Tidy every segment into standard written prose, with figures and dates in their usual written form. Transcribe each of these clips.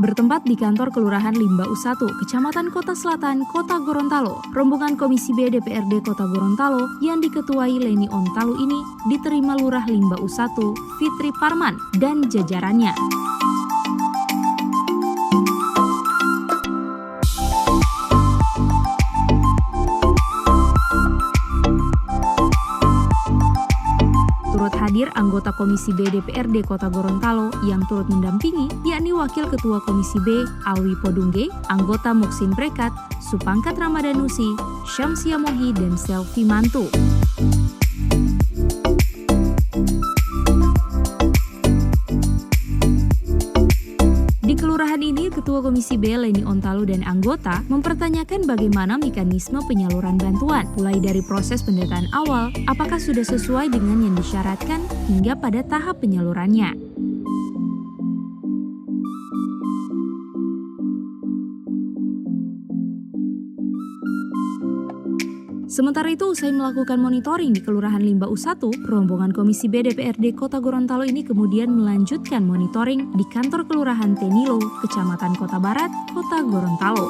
bertempat di kantor Kelurahan Limbau 1, Kecamatan Kota Selatan, Kota Gorontalo. Rombongan Komisi B DPRD Kota Gorontalo yang diketuai Leni Ontalu ini diterima Lurah Limbau 1, Fitri Parman, dan jajarannya. Turut hadir anggota Komisi B DPRD Kota Gorontalo yang turut mendampingi, yakni Wakil Ketua Komisi B Alwi Podungge, anggota Muksin Brekat, Supangkat Ramadanusi, Syamsia Mohi, dan Selvi Mantu. Di kelurahan ini, Ketua Komisi B Leni Ontalu dan anggota mempertanyakan bagaimana mekanisme penyaluran bantuan, mulai dari proses pendataan awal, apakah sudah sesuai dengan yang disyaratkan, hingga pada tahap penyalurannya. Sementara itu, usai melakukan monitoring di Kelurahan Limbau 1, rombongan Komisi B DPRD Kota Gorontalo ini kemudian melanjutkan monitoring di kantor Kelurahan Tenilo, Kecamatan Kota Barat, Kota Gorontalo.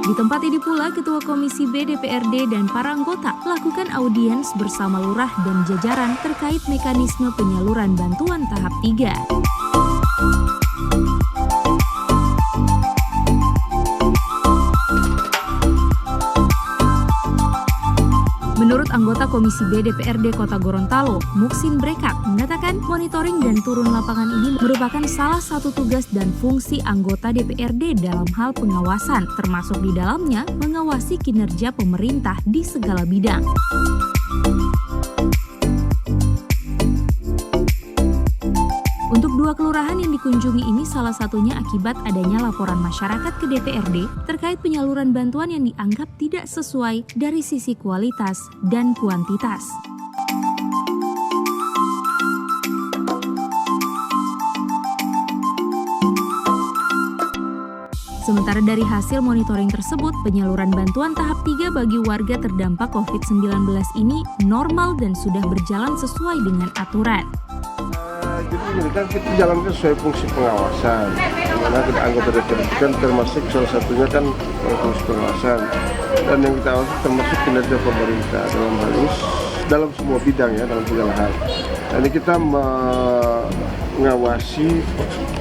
Di tempat ini pula, Ketua Komisi B DPRD dan para anggota melakukan audiens bersama lurah dan jajaran terkait mekanisme penyaluran bantuan tahap 3. Menurut anggota Komisi B DPRD Kota Gorontalo, Muksin Brekat, mengatakan monitoring dan turun lapangan ini merupakan salah satu tugas dan fungsi anggota DPRD dalam hal pengawasan, termasuk di dalamnya mengawasi kinerja pemerintah di segala bidang. Untuk dua kelurahan yang dikunjungi ini salah satunya akibat adanya laporan masyarakat ke DPRD terkait penyaluran bantuan yang dianggap tidak sesuai dari sisi kualitas dan kuantitas. Sementara dari hasil monitoring tersebut, penyaluran bantuan tahap 3 bagi warga terdampak COVID-19 ini normal dan sudah berjalan sesuai dengan aturan. Jadi ini kan kita jalankan sesuai fungsi pengawasan, dimana kita anggota DPRD kan termasuk salah satunya kan fungsi pengawasan, dan yang kita awasi termasuk kinerja pemerintah dalam hal ini dalam semua bidang ya, dalam segala hal. Nah, ini kita mengawasi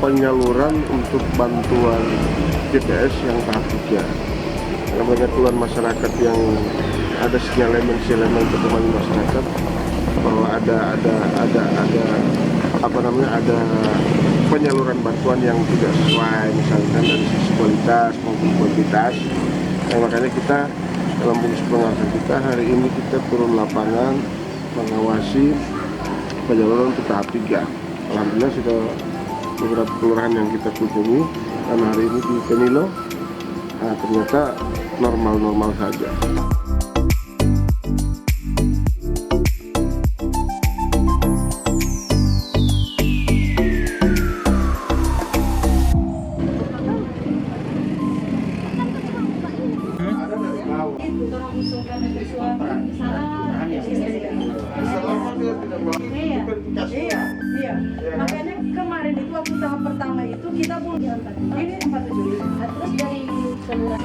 penyaluran untuk bantuan DPS yang tahap 3. Karena banyak keluhan masyarakat yang ada sinyalemen perkembangan masyarakat bahwa ada penyaluran bantuan yang tidak sesuai, misalkan dari sisi kualitas maupun kuantitas. Nah, makanya kita dalam fungsi pengawasan kita hari ini kita turun lapangan mengawasi penyaluran untuk tahap 3. Alhamdulillah sudah beberapa kelurahan yang kita kunjungi, dan hari ini di Tenilo ternyata normal-normal saja. Iya. Makanya kemarin itu waktu tahap pertama itu kita ini 47. Terus dari kelurahan